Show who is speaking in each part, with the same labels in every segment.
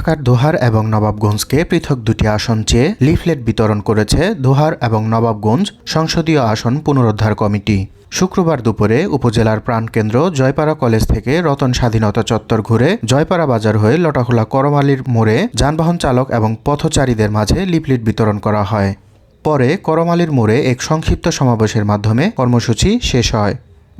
Speaker 1: ঢাকার দোহার এবং নবাবগঞ্জকে পৃথক দুটি আসন চেয়ে লিফলেট বিতরণ করেছে দোহার এবং নবাবগঞ্জ সংসদীয় আসন পুনরুদ্ধার কমিটি। শুক্রবার দুপুরে উপজেলার প্রাণকেন্দ্র জয়পাড়া কলেজ থেকে রতন স্বাধীনতা চত্বর ঘুরে জয়পাড়া বাজার হয়ে লটাখোলা করমালীর মোড়ে যানবাহন চালক এবং পথচারীদের মাঝে লিফলেট বিতরণ করা হয়। পরে করমালীর মোড়ে এক সংক্ষিপ্ত সমাবেশের মাধ্যমে কর্মসূচি শেষ হয়।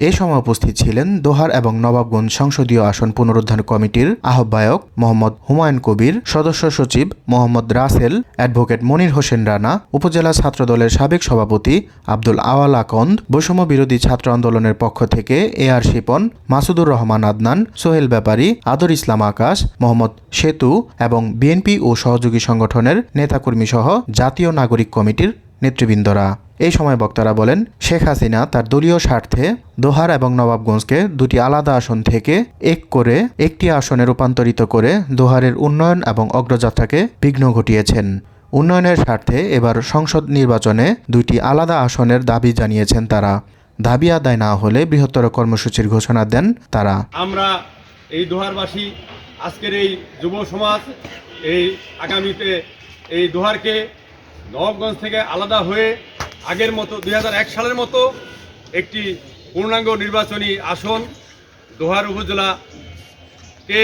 Speaker 1: এ সময় উপস্থিত ছিলেন দোহার এবং নবাবগঞ্জ সংসদীয় আসন পুনরুদ্ধার কমিটির আহ্বায়ক মোহাম্মদ হুমায়ুন কবির, সদস্য সচিব মোহাম্মদ রাসেল, অ্যাডভোকেট মনির হোসেন রানা, উপজেলা ছাত্রদলের সাবেক সভাপতি আব্দুল আওয়াল আকন্দ, বৈষম্য বিরোধী ছাত্র আন্দোলনের পক্ষ থেকে এআর শিপন, মাসুদুর রহমান আদনান, সোহেল ব্যাপারী, আদর ইসলাম আকাশ, মোহাম্মদ সেতু এবং বিএনপি ও সহযোগী সংগঠনের নেতাকর্মী সহ জাতীয় নাগরিক কমিটির নেতৃবৃন্দরা। এই সময় বক্তারা বলেন, শেখ হাসিনা তার দলীয় স্বার্থে দোহার এবং নবাবগঞ্জকে দুটি আলাদা আসন থেকে একটি আসনে রূপান্তরিত করে দোহারের উন্নয়ন এবং অগ্রযাত্রাকে বিঘ্ন ঘটিয়েছেন। উন্নয়নের স্বার্থে এবার সংসদ নির্বাচনে দুইটি আলাদা আসনের দাবি জানিয়েছেন তারা। দাবি আদায় না হলে বৃহত্তর কর্মসূচির ঘোষণা দেন তারা।
Speaker 2: আমরা এই দোহারবাসী আজকের এই যুব সমাজ এই আগামীতে এই দোহারকে নবাবগঞ্জ থেকে আলাদা হয়ে আগের মতো 2001 সালের মতো একটি পূর্ণাঙ্গ নির্বাচনী আসন দোহার উপজেলাকে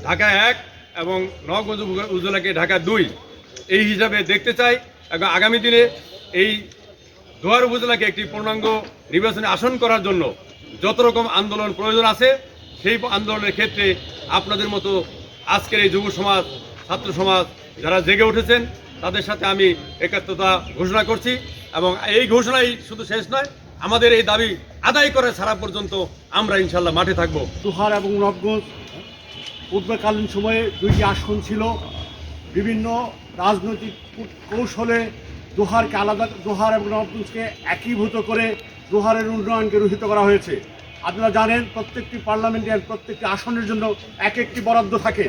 Speaker 2: ঢাকা 1 এবং নবাবগঞ্জ উপজেলাকে ঢাকা 2 এই হিসাবে দেখতে চাই এবং আগামী দিনে এই দোহার উপজেলাকে একটি পূর্ণাঙ্গ নির্বাচনী আসন করার জন্য যত রকম আন্দোলন প্রয়োজন আছে সেই আন্দোলনের ক্ষেত্রে আপনাদের মতো আজকের এই যুব সমাজ, ছাত্র সমাজ যারা জেগে উঠেছেন তাদের সাথে আমি একাত্মতা ঘোষণা করছি এবং এই ঘোষণাই শুধু শেষ নয়, আমাদের এই দাবি আদায় করে ছাড়া পর্যন্ত আমরা ইনশাল্লাহ মাঠে থাকব।
Speaker 3: দোহার এবং নবাবগঞ্জ পূর্বকালীন সময়ে দুইটি আসন ছিল। বিভিন্ন রাজনৈতিক কৌশলে দোহার এবং নবাবগঞ্জকে একীভূত করে দোহারের উন্নয়নকে রুহিত করা হয়েছে। আপনারা জানেন প্রত্যেকটি পার্লামেন্টের প্রত্যেকটি আসনের জন্য একটি বরাদ্দ থাকে।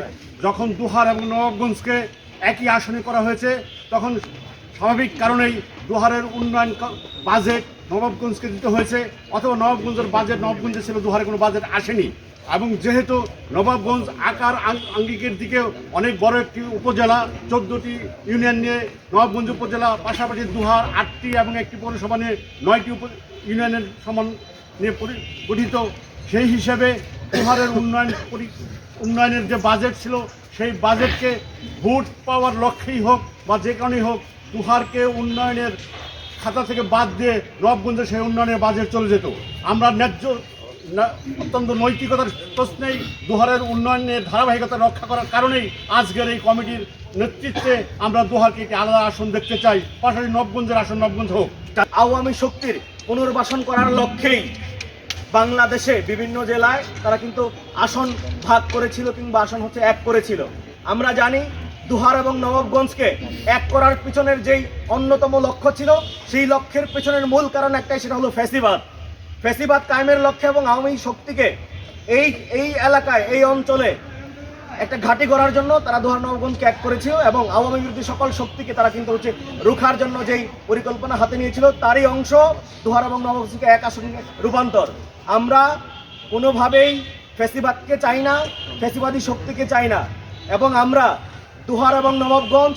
Speaker 3: যখন দোহার এবং নবাবগঞ্জকে একই আসনে করা হয়েছে তখন স্বাভাবিক কারণেই দোহারের উন্নয়ন বাজেট নবাবগঞ্জকে দিতে হয়েছে, অথবা নবাবগঞ্জের বাজেট নবাবগঞ্জে ছিল, দোহারে কোনো বাজেট আসেনি। এবং যেহেতু নবাবগঞ্জ আকার আঙ্গিকের দিকে অনেক বড় একটি উপজেলা, 14টি ইউনিয়ন নিয়ে নবাবগঞ্জ উপজেলা, পাশাপাশি দোহার 8টি এবং একটি পৌরসভা নিয়ে 9টি ইউনিয়নের সমান নিয়ে গঠিত, সেই হিসেবে দোহারের উন্নয়নের যে বাজেট ছিল সেই বাজেটকে ভোট পাওয়ার লক্ষ্যেই হোক বা যে কারণেই হোক দোহারকে উন্নয়নের খাতা থেকে বাদ দিয়ে নবাবগঞ্জে সেই উন্নয়নের বাজেট চলে যেত। আমরা অত্যন্ত নৈতিকতার প্রশ্নেই দোহারের উন্নয়নের ধারাবাহিকতা রক্ষা করার কারণেই আজকের এই কমিটির নেতৃত্বে আমরা দোহারকে একটি আলাদা আসন দেখতে চাই, পাশাপাশি নবাবগঞ্জের আসন নবাবগঞ্জ হোক।
Speaker 4: আওয়ামী শক্তির পুনর্বাসন করার লক্ষ্যেই বাংলাদেশে বিভিন্ন জেলায় তারা কিন্তু আসন ভাগ করেছিল কিংবা আসন এক করেছিল। আমরা জানি দোহার এবং নবাবগঞ্জকে এক করার পিছনের যেই অন্যতম লক্ষ্য ছিল, সেই লক্ষ্যের পিছনের মূল কারণ একটাই, সেটা হলো ফ্যাসিবাদ কায়েমের লক্ষ্যে এবং আওয়ামী শক্তিকে এই এলাকায় এই অঞ্চলে একটা ঘাঁটি করার জন্য তারা দোহার নবাবগঞ্জকে এক করেছিল এবং আওয়ামী বিরোধী সকল শক্তিকে তারা কিন্তু রুখার জন্য যেই পরিকল্পনা হাতে নিয়েছিল তারই অংশ দোহার এবং নবাবগঞ্জকে এক আসনে রূপান্তর। আমরা কোনোভাবেই ফ্যাসিবাদকে চাই না, ফ্যাসিবাদী শক্তিকে চাই না এবং আমরা দোহার এবং নবাবগঞ্জ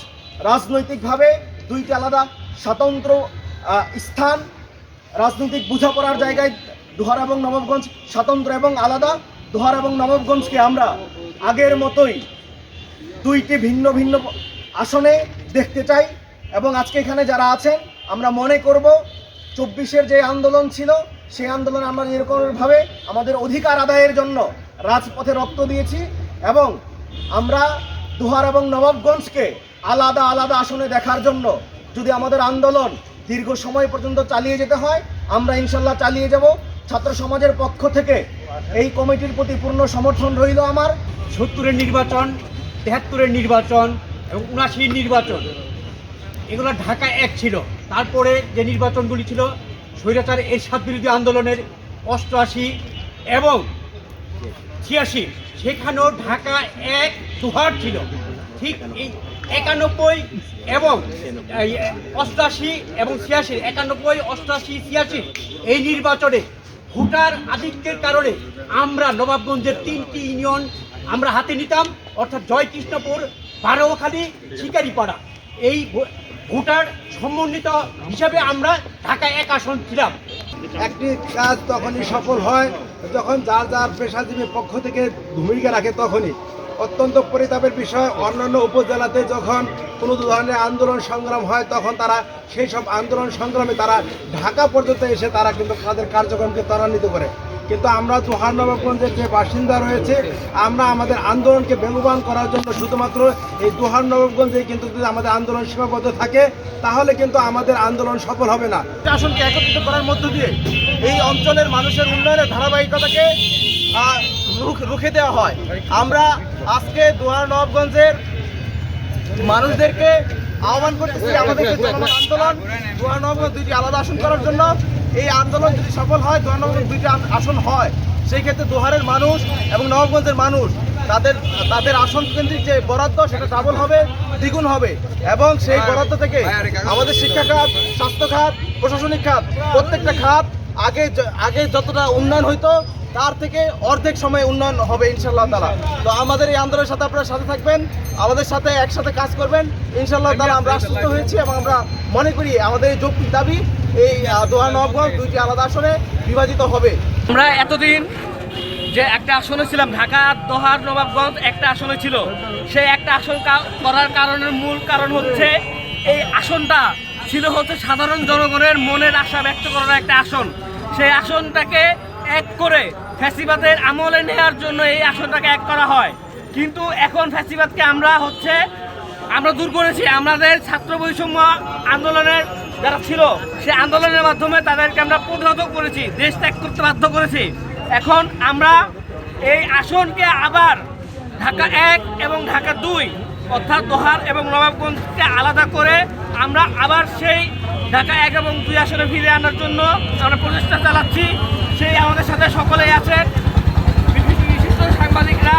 Speaker 4: রাজনৈতিকভাবে দুইটি আলাদা স্বতন্ত্র স্থান, রাজনৈতিক বোঝাপড়ার জায়গায় দোহার এবং নবাবগঞ্জ স্বতন্ত্র এবং আলাদা। দোহার এবং নবাবগঞ্জকে আমরা আগের মতোই দুইটি ভিন্ন ভিন্ন আসনে দেখতে চাই এবং আজকে এখানে যারা আছেন আমরা মনে করব 24-এর যে আন্দোলন ছিল সেই আন্দোলনে আমরা এরকমভাবে আমাদের অধিকার আদায়ের জন্য রাজপথে রক্ত দিয়েছি এবং আমরা দোহার এবং নবাবগঞ্জকে আলাদা আলাদা আসনে দেখার জন্য যদি আমাদের আন্দোলন দীর্ঘ সময় পর্যন্ত চালিয়ে যেতে হয় আমরা ইনশাল্লাহ চালিয়ে যাব। ছাত্র সমাজের পক্ষ থেকে এই কমিটির প্রতি পূর্ণ সমর্থন রইল আমার।
Speaker 5: 70-এর নির্বাচন, 73-এর নির্বাচন এবং 79-র নির্বাচন, এগুলো ঢাকা 1 ছিল। তারপরে যে নির্বাচনগুলি ছিল স্বৈরাচার এরশাদ বিরোধী আন্দোলনের 88 এবং 86, সেখানেও ঢাকা 1 দোহার ছিল। ঠিক এই 91 এবং 88 এবং 86, 91, 88, 86 এই নির্বাচনে ভোটার আধিক্যের কারণে আমরা নবাবগঞ্জের 3টি ইউনিয়ন আমরা হাতে নিতাম, অর্থাৎ জয়কৃষ্ণপুর, বারোখালী শিকারিপাড়া এই ভোটার সমন্বিত হিসাবে আমরা ঢাকা 1 আসন ছিলাম।
Speaker 6: একটি কাজ তখনই সফল হয় যখন যার যার পেশাজীবী পক্ষ থেকে ভূমিকা রাখে তখনই। অত্যন্ত পরিতাপের বিষয়, অন্যান্য উপজেলাতে যখন কোনো ধরনের আন্দোলন সংগ্রাম হয় তখন তারা সেই সব আন্দোলন সংগ্রামে তারা ঢাকা পর্যন্ত এসে তারা কিন্তু তাদের কার্যক্রমকে ত্বরান্বিত করে। কিন্তু আমরা দোহার নবাবগঞ্জের যে বাসিন্দা রয়েছে, আমরা আমাদের আন্দোলনকে বেগবান করার জন্য শুধুমাত্র এই দোহার নবাবগঞ্জে কিন্তু যদি আমাদের আন্দোলন সীমাবদ্ধ থাকে তাহলে কিন্তু আমাদের আন্দোলন সফল হবে না।
Speaker 4: আসনকে একত্রিত করার মধ্য দিয়ে এই অঞ্চলের মানুষের উন্নয়নের ধারাবাহিকতাকে রুখে দেওয়া হয়। আমরা আজকে দোহার নবাবগঞ্জের মানুষদেরকে আহ্বান করতেছি আমাদের যে চলমান আন্দোলন দোহার নবাবগঞ্জ 2টি আলাদা আসন করার জন্য। এই আন্দোলন যদি সফল হয়, দোহার নবাবগঞ্জ 2টি আসন হয়, সেই ক্ষেত্রে দোহারের মানুষ এবং নবাবগঞ্জের মানুষ তাদের আসন কেন্দ্রিক যে বরাদ্দ সেটা ডাবল হবে, দ্বিগুণ হবে, এবং সেই বরাদ্দ থেকে আমাদের শিক্ষা খাত, স্বাস্থ্য খাত, প্রশাসনিক খাত, প্রত্যেকটা খাত আগে যতটা উন্নয়ন হইতো তার থেকে অর্ধেক সময় উন্নয়ন হবে ইনশাআল্লাহ তাআলা। তো আমাদের এই আন্দোলনের সাথে আপনারা সাথে থাকবেন, আমাদের সাথে একসাথে কাজ করবেন ইনশাআল্লাহ তাআলা। আমরা আশ্বস্ত হয়েছি এবং আমরা মনে করি আমাদের এই যৌক্তিক দাবি এই দোহার নবাবগঞ্জ 2টি আলাদা আসনে বিভাজিত হবে।
Speaker 7: আমরা এতদিন যে একটা আসনে ছিলাম, ঢাকা দোহার নবাবগঞ্জ একটা আসনে ছিল, সেই একটা আসন করার কারণের মূল কারণ হচ্ছে এই আসনটা ছিল হচ্ছে সাধারণ জনগণের মনের আশা ব্যক্ত করার একটা আসন। সেই আসনটাকে এক করে ফ্যাসিবাদের আমলে নেওয়ার জন্য এই আসনটাকে এক করা হয়। কিন্তু এখন ফ্যাসিবাদকে আমরা দূর করেছি। আমাদের ছাত্র বৈষম্য আন্দোলনের যারা ছিল সেই আন্দোলনের মাধ্যমে তাদেরকে আমরা প্রতিহত করেছি, দেশ ত্যাগ করতে বাধ্য করেছি। এখন আমরা এই আসনকে আবার ঢাকা 1 এবং ঢাকা 2 অর্থাৎ দোহার এবং নবাবগঞ্জকে আলাদা করে আমরা আবার সেই ঢাকা 1 এবং 2 আসনে ফিরে আনার জন্য আমরা প্রচেষ্টা চালাচ্ছি। সেই আমাদের সাথে সকলেই আছেন, বিশিষ্ট সাংবাদিকরা,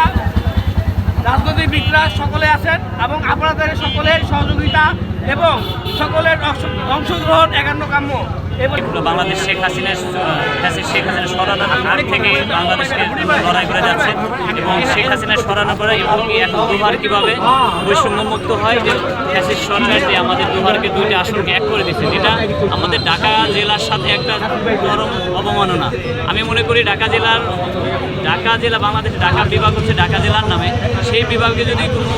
Speaker 7: রাজনীতিবিদরা সকলে আছেন, এবং আপনাদের সকলের সহযোগিতা এবং সকলের অংশগ্রহণ একান্ন কাম্য।
Speaker 8: বাংলাদেশ শেখ হাসিনার সরানোর আগ থেকে বাংলাদেশকে লড়াই করে যাচ্ছে এবং শেখ হাসিনা সরানো করে এবং এখন দোহার কীভাবে বৈষম্যমুক্ত হয়, যে ফ্যাসিস্ট সরকার যে আমাদের দোহারকে 2টি আসনকে এক করে দিচ্ছে, যেটা আমাদের ঢাকা জেলার সাথে একটা চরম অবমাননা। আমি মনে করি ঢাকা জেলা বাংলাদেশে ঢাকা বিভাগ হচ্ছে ঢাকা জেলার নামে, সেই বিভাগে যদি কোনো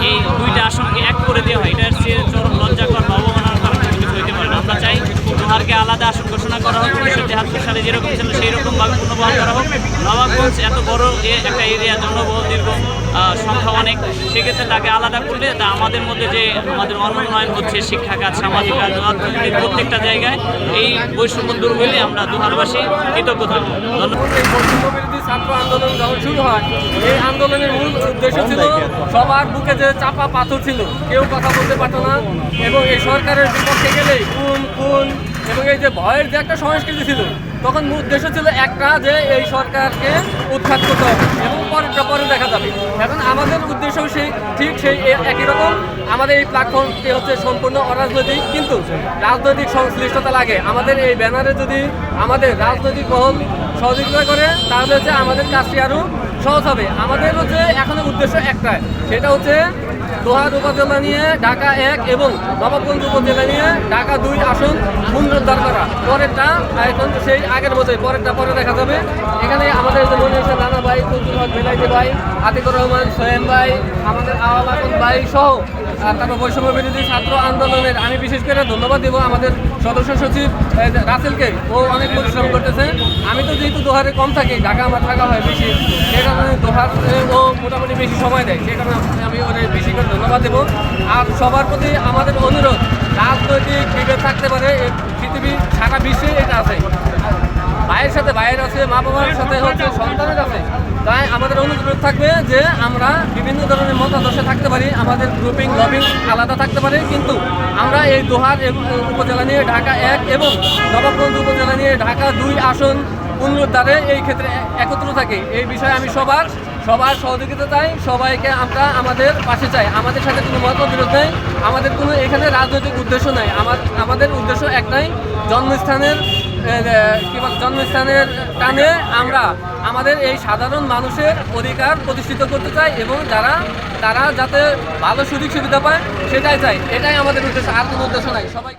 Speaker 8: এই 2টা আসনকে এক করে দেওয়া হয়, এটার চেয়ে চরম লজ্জাকর বা অবমাননার কারণ কিছু হইতে পারে না। আমরা চাই দোহারকে আলাদা আসন ঘোষণা করা হোক, 1973 সালে যেরকম ছিল সেই রকমভাবে পুনর্বহাল করা হোক। নবাবগঞ্জ এত বড় একটা এরিয়া, জনবহুল দীর্ঘ সংখ্যা অনেক, সেক্ষেত্রে তাকে আলাদা করলে তা আমাদের মধ্যে যে আমাদের অনুন্নয়ন হচ্ছে শিক্ষা খাত, সামাজিক কাজ, অর্থনৈতিক প্রত্যেকটা জায়গায় এই বৈষম্য দূর হইলে আমরা দোহারবাসী কৃতজ্ঞ থাকবো।
Speaker 9: বৈষম্যবিরোধী ছাত্র আন্দোলন যখন শুরু হয়, এই আন্দোলনের মূল উদ্দেশ্য ছিল সবার বুকে যে চাপা পাথর ছিল, কেউ কথা বলতে পারতো না, এবং এই সরকারের বিপক্ষে গেলেই খুন এবং এই যে ভয়ের যে একটা সংস্কৃতি ছিল, তখন উদ্দেশ্য ছিল একটা, যে এই সরকারকে উৎখাত করতে হবে এবং পরে দেখা যাবে। এখন আমাদের উদ্দেশ্য সেই একই রকম। আমাদের এই প্ল্যাটফর্মটি হচ্ছে সম্পূর্ণ অরাজনৈতিক, কিন্তু রাজনৈতিক সংশ্লিষ্টতা লাগে। আমাদের এই ব্যানারে যদি আমাদের রাজনৈতিক মহল সহযোগিতা করে তাহলে হচ্ছে আমাদের কাজটি আরও সহজ হবে। আমাদের হচ্ছে এখন উদ্দেশ্য একটাই, সেটা হচ্ছে দোহার উপজেলা নিয়ে ঢাকা 1 এবং নবাবগঞ্জ উপজেলা নিয়ে ঢাকা 2 আসন পুনরুদ্ধার করা। পরেরটা এখন সেই আগের মতোই, পরেরটা পরে দেখা যাবে। এখানে আমাদের যে মনে হচ্ছে নানা ভাই, কুতুল হক বেলাইতে ভাই, আতিকুর রহমান, সোহেম ভাই, আমাদের আওয়াল ভাই সহ তারপর বৈষম্য বিরোধী ছাত্র আন্দোলনের আমি বিশেষ করে ধন্যবাদ দেবো আমাদের সদস্য সচিব রাসেলকে। ও অনেক পরিশ্রম করতেছে। আমি তো যেহেতু দোহারে কম থাকি, ঢাকা আমার থাকা হয় বেশি, সেই কারণে দোহার ও মোটামুটি বেশি সময় দেয়, সেই কারণে আমি ওর বেশি করে ধন্যবাদ দেবো। আর সবার প্রতি আমাদের অনুরোধ, রাজনৈতিক বিভেদ থাকতে পারে, পৃথিবী সারা বিশ্বে এটা আছে, ভাইয়ের সাথে ভাইয়ের আছে, মা বাবার সাথে হচ্ছে সন্তানের আছে। তাই আমাদের অনুরোধ থাকবে যে আমরা বিভিন্ন ধরনের মতাদর্শে থাকতে পারি, আমাদের গ্রুপিং লবিং আলাদা থাকতে পারে, কিন্তু আমরা এই দোহার উপজেলা নিয়ে ঢাকা 1 এবং নবাবগঞ্জ উপজেলা নিয়ে ঢাকা 2 আসন পুনরুদ্ধারে এই ক্ষেত্রে একত্র থাকি। এই বিষয়ে আমি সবার সহযোগিতা চাই, সবাইকে আমরা আমাদের পাশে চাই। আমাদের সাথে কোনো মতবিরোধ নেই, আমাদের কোনো এখানে রাজনৈতিক উদ্দেশ্য নেই। আমাদের উদ্দেশ্য একটাই, জন্মস্থানের টানে আমরা আমাদের এই সাধারণ মানুষের অধিকার প্রতিষ্ঠিত করতে চাই এবং তারা যাতে ভালো সুযোগ সুবিধা পায় সেটাই চাই, এটাই আমাদের উদ্দেশ্য, আর কোনো উদ্দেশ্য নাই। সবাইকে